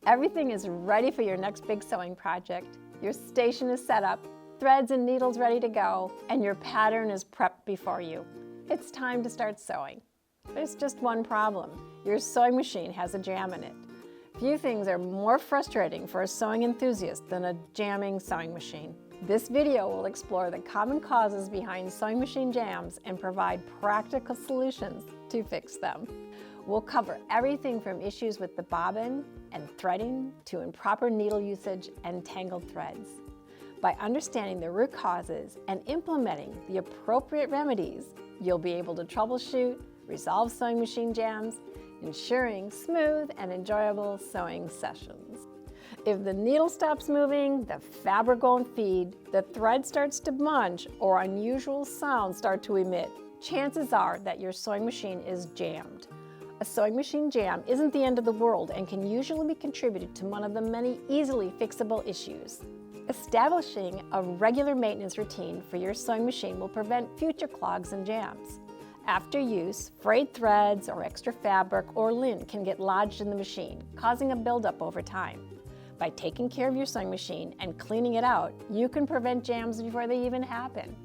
Everything is ready for your next big sewing project. Your station is set up, threads and needles ready to go, and your pattern is prepped before you. It's time to start sewing. There's just one problem. Your sewing machine has a jam in it. Few things are more frustrating for a sewing enthusiast than a jamming sewing machine. This video will explore the common causes behind sewing machine jams and provide practical solutions to fix them. We'll cover everything from issues with the bobbin and threading to improper needle usage and tangled threads. By understanding the root causes and implementing the appropriate remedies, you'll be able to troubleshoot, resolve sewing machine jams, ensuring smooth and enjoyable sewing sessions. If the needle stops moving, the fabric won't feed, the thread starts to bunch, or unusual sounds start to emit, chances are that your sewing machine is jammed. A sewing machine jam isn't the end of the world and can usually be contributed to one of the many easily fixable issues. Establishing a regular maintenance routine for your sewing machine will prevent future clogs and jams. After use, frayed threads or extra fabric or lint can get lodged in the machine, causing a buildup over time. By taking care of your sewing machine and cleaning it out, you can prevent jams before they even happen.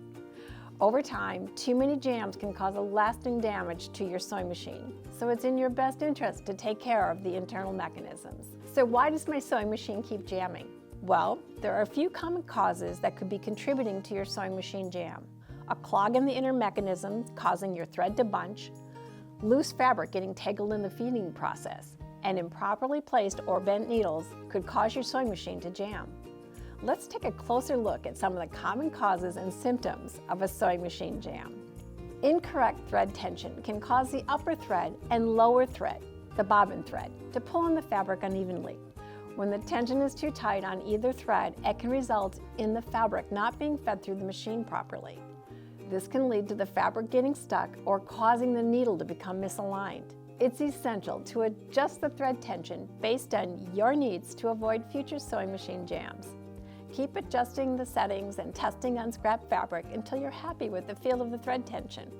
Over time, too many jams can cause a lasting damage to your sewing machine, so it's in your best interest to take care of the internal mechanisms. So why does my sewing machine keep jamming? Well, there are a few common causes that could be contributing to your sewing machine jam. A clog in the inner mechanism causing your thread to bunch, loose fabric getting tangled in the feeding process, and improperly placed or bent needles could cause your sewing machine to jam. Let's take a closer look at some of the common causes and symptoms of a sewing machine jam. Incorrect thread tension can cause the upper thread and lower thread, the bobbin thread, to pull on the fabric unevenly. When the tension is too tight on either thread, it can result in the fabric not being fed through the machine properly. This can lead to the fabric getting stuck or causing the needle to become misaligned. It's essential to adjust the thread tension based on your needs to avoid future sewing machine jams. Keep adjusting the settings and testing unscrapped fabric until you're happy with the feel of the thread tension.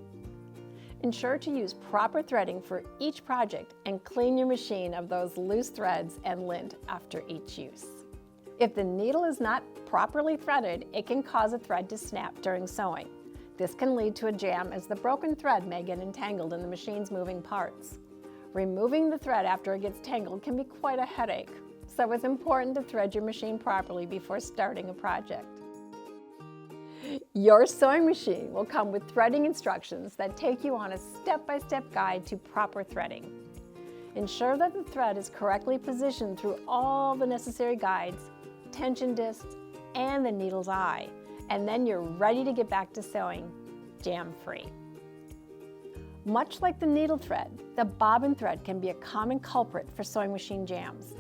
Ensure to use proper threading for each project and clean your machine of those loose threads and lint after each use. If the needle is not properly threaded, it can cause a thread to snap during sewing. This can lead to a jam as the broken thread may get entangled in the machine's moving parts. Removing the thread after it gets tangled can be quite a headache, so it's important to thread your machine properly before starting a project. Your sewing machine will come with threading instructions that take you on a step-by-step guide to proper threading. Ensure that the thread is correctly positioned through all the necessary guides, tension discs, and the needle's eye, and then you're ready to get back to sewing jam-free. Much like the needle thread, the bobbin thread can be a common culprit for sewing machine jams.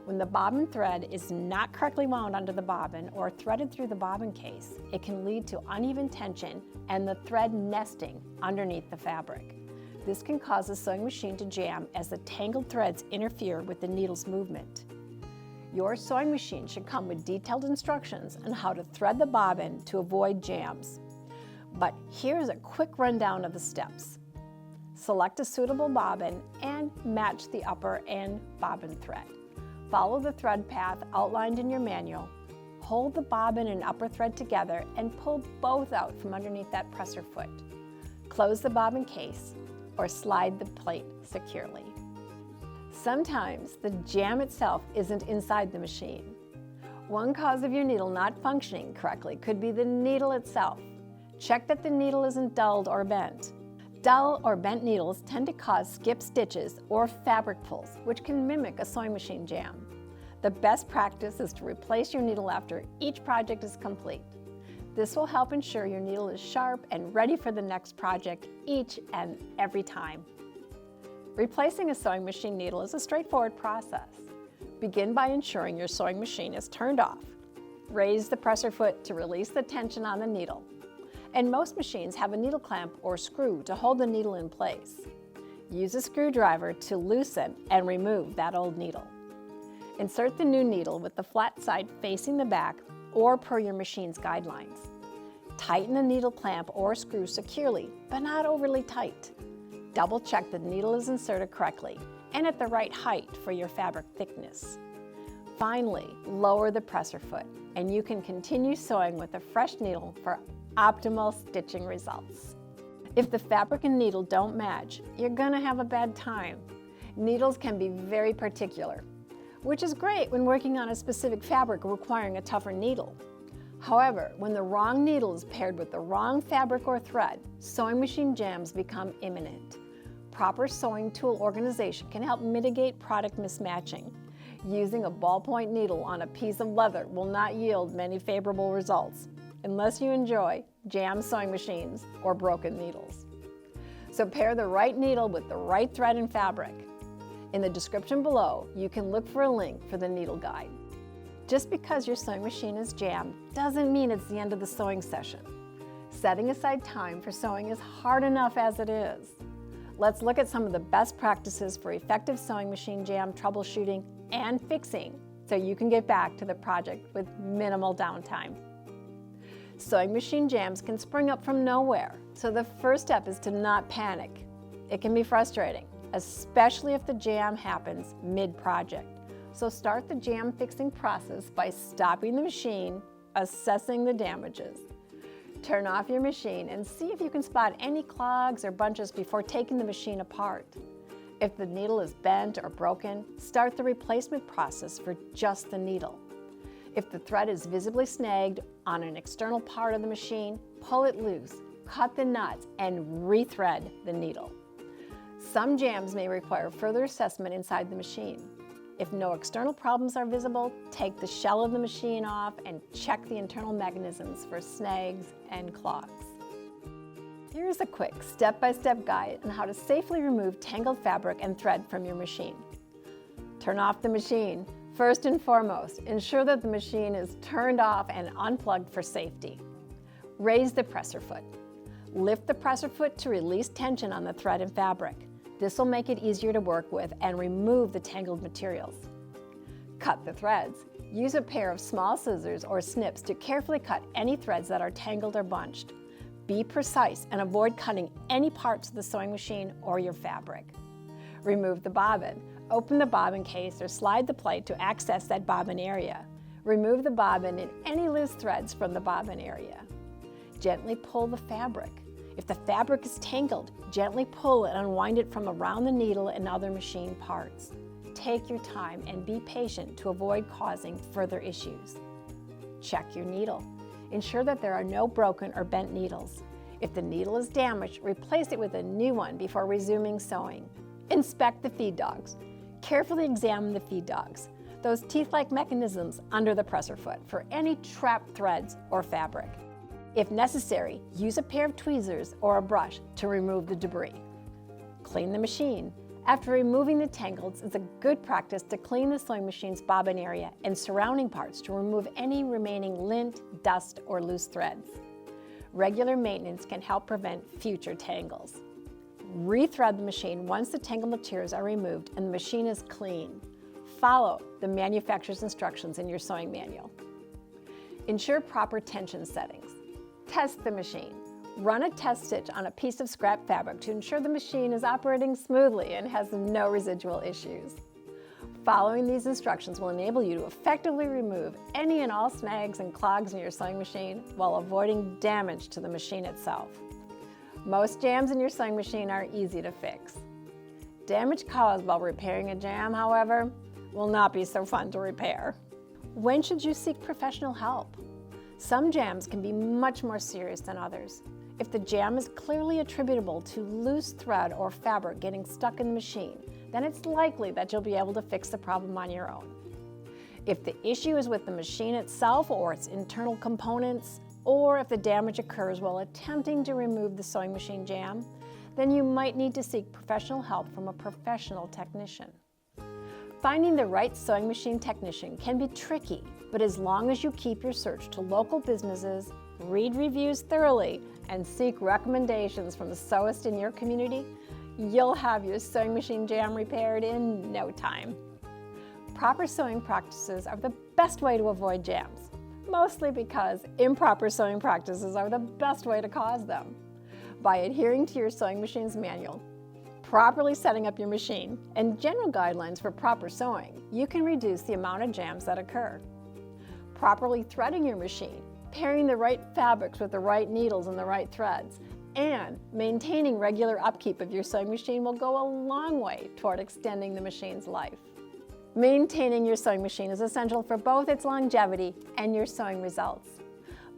When the bobbin thread is not correctly wound onto the bobbin or threaded through the bobbin case, it can lead to uneven tension and the thread nesting underneath the fabric. This can cause the sewing machine to jam as the tangled threads interfere with the needle's movement. Your sewing machine should come with detailed instructions on how to thread the bobbin to avoid jams. But here's a quick rundown of the steps. Select a suitable bobbin and match the upper and bobbin thread. Follow the thread path outlined in your manual. Hold the bobbin and upper thread together and pull both out from underneath that presser foot. Close the bobbin case or slide the plate securely. Sometimes the jam itself isn't inside the machine. One cause of your needle not functioning correctly could be the needle itself. Check that the needle isn't dulled or bent. Dull or bent needles tend to cause skip stitches or fabric pulls, which can mimic a sewing machine jam. The best practice is to replace your needle after each project is complete. This will help ensure your needle is sharp and ready for the next project each and every time. Replacing a sewing machine needle is a straightforward process. Begin by ensuring your sewing machine is turned off. Raise the presser foot to release the tension on the needle. And most machines have a needle clamp or screw to hold the needle in place. Use a screwdriver to loosen and remove that old needle. Insert the new needle with the flat side facing the back or per your machine's guidelines. Tighten the needle clamp or screw securely, but not overly tight. Double check the needle is inserted correctly and at the right height for your fabric thickness. finally, lower the presser foot, and you can continue sewing with a fresh needle for optimal stitching results. If the fabric and needle don't match, you're gonna have a bad time. Needles can be very particular, which is great when working on a specific fabric requiring a tougher needle. However, when the wrong needle is paired with the wrong fabric or thread, sewing machine jams become imminent. Proper sewing tool organization can help mitigate product mismatching. Using a ballpoint needle on a piece of leather will not yield many favorable results, unless you enjoy jam sewing machines or broken needles. So pair the right needle with the right thread and fabric. In the description below, you can look for a link for the needle guide. Just because your sewing machine is jammed doesn't mean it's the end of the sewing session. Setting aside time for sewing is hard enough as it is. Let's look at some of the best practices for effective sewing machine jam troubleshooting and fixing so you can get back to the project with minimal downtime. Sewing machine jams can spring up from nowhere, so the first step is to not panic. It can be frustrating, especially if the jam happens mid-project. So start the jam fixing process by stopping the machine, assessing the damages. Turn off your machine and see if you can spot any clogs or bunches before taking the machine apart. If the needle is bent or broken, start the replacement process for just the needle. If the thread is visibly snagged on an external part of the machine, pull it loose, cut the nuts, and rethread the needle. Some jams may require further assessment inside the machine. If no external problems are visible, take the shell of the machine off and check the internal mechanisms for snags and clogs. Here's a quick step-by-step guide on how to safely remove tangled fabric and thread from your machine. Turn off the machine. First and foremost, ensure that the machine is turned off and unplugged for safety. Raise the presser foot. Lift the presser foot to release tension on the thread and fabric. This will make it easier to work with and remove the tangled materials. Cut the threads. Use a pair of small scissors or snips to carefully cut any threads that are tangled or bunched. Be precise and avoid cutting any parts of the sewing machine or your fabric. Remove the bobbin. Open the bobbin case or slide the plate to access that bobbin area. Remove the bobbin and any loose threads from the bobbin area. Gently pull the fabric. If the fabric is tangled, gently pull and unwind it from around the needle and other machine parts. Take your time and be patient to avoid causing further issues. Check your needle. Ensure that there are no broken or bent needles. If the needle is damaged, replace it with a new one before resuming sewing. Inspect the feed dogs. Carefully examine the feed dogs, those teeth-like mechanisms under the presser foot, for any trapped threads or fabric. If necessary, use a pair of tweezers or a brush to remove the debris. Clean the machine. After removing the tangles, it's a good practice to clean the sewing machine's bobbin area and surrounding parts to remove any remaining lint, dust, or loose threads. Regular maintenance can help prevent future tangles. Rethread the machine once the tangled materials are removed and the machine is clean. Follow the manufacturer's instructions in your sewing manual. Ensure proper tension settings. Test the machine. Run a test stitch on a piece of scrap fabric to ensure the machine is operating smoothly and has no residual issues. Following these instructions will enable you to effectively remove any and all snags and clogs in your sewing machine while avoiding damage to the machine itself. Most jams in your sewing machine are easy to fix. Damage caused while repairing a jam, however, will not be so fun to repair. When should you seek professional help? Some jams can be much more serious than others. If the jam is clearly attributable to loose thread or fabric getting stuck in the machine, then it's likely that you'll be able to fix the problem on your own. If the issue is with the machine itself or its internal components, or if the damage occurs while attempting to remove the sewing machine jam, then you might need to seek professional help from a professional technician. Finding the right sewing machine technician can be tricky, but as long as you keep your search to local businesses, read reviews thoroughly, and seek recommendations from the sewists in your community, you'll have your sewing machine jam repaired in no time. Proper sewing practices are the best way to avoid jams, mostly because improper sewing practices are the best way to cause them. By adhering to your sewing machine's manual, properly setting up your machine, and general guidelines for proper sewing, you can reduce the amount of jams that occur. Properly threading your machine, pairing the right fabrics with the right needles and the right threads, and maintaining regular upkeep of your sewing machine will go a long way toward extending the machine's life. Maintaining your sewing machine is essential for both its longevity and your sewing results.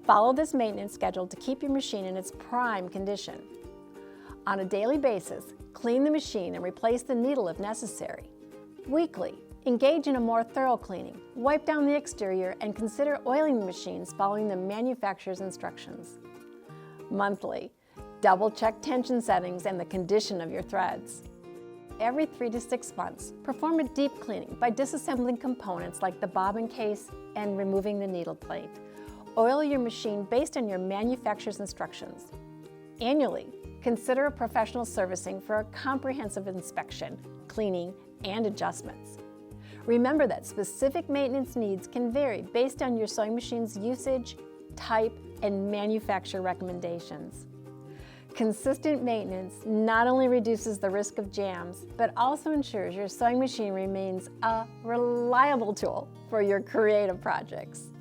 Follow this maintenance schedule to keep your machine in its prime condition. On a daily basis, clean the machine and replace the needle if necessary. Weekly, engage in a more thorough cleaning, wipe down the exterior, and consider oiling the machines following the manufacturer's instructions. Monthly, double-check tension settings and the condition of your threads. Every 3 to 6 months, perform a deep cleaning by disassembling components like the bobbin case and removing the needle plate. Oil your machine based on your manufacturer's instructions. Annually, consider a professional servicing for a comprehensive inspection, cleaning, and adjustments. Remember that specific maintenance needs can vary based on your sewing machine's usage, type, and manufacturer recommendations. Consistent maintenance not only reduces the risk of jams, but also ensures your sewing machine remains a reliable tool for your creative projects.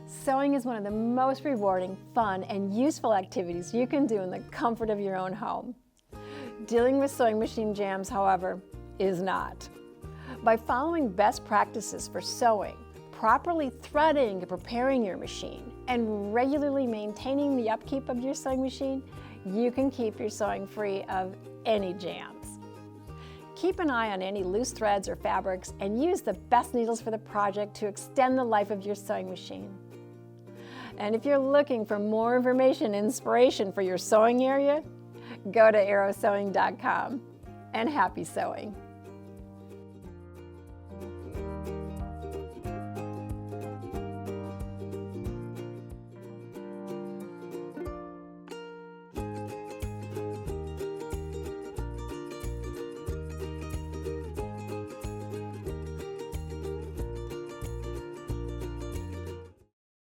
Sewing is one of the most rewarding, fun, and useful activities you can do in the comfort of your own home. Dealing with sewing machine jams, however, is not. By following best practices for sewing, properly threading and preparing your machine, and regularly maintaining the upkeep of your sewing machine, you can keep your sewing free of any jams. Keep an eye on any loose threads or fabrics and use the best needles for the project to extend the life of your sewing machine. And if you're looking for more information and inspiration for your sewing area, go to arrowsewing.com, and happy sewing!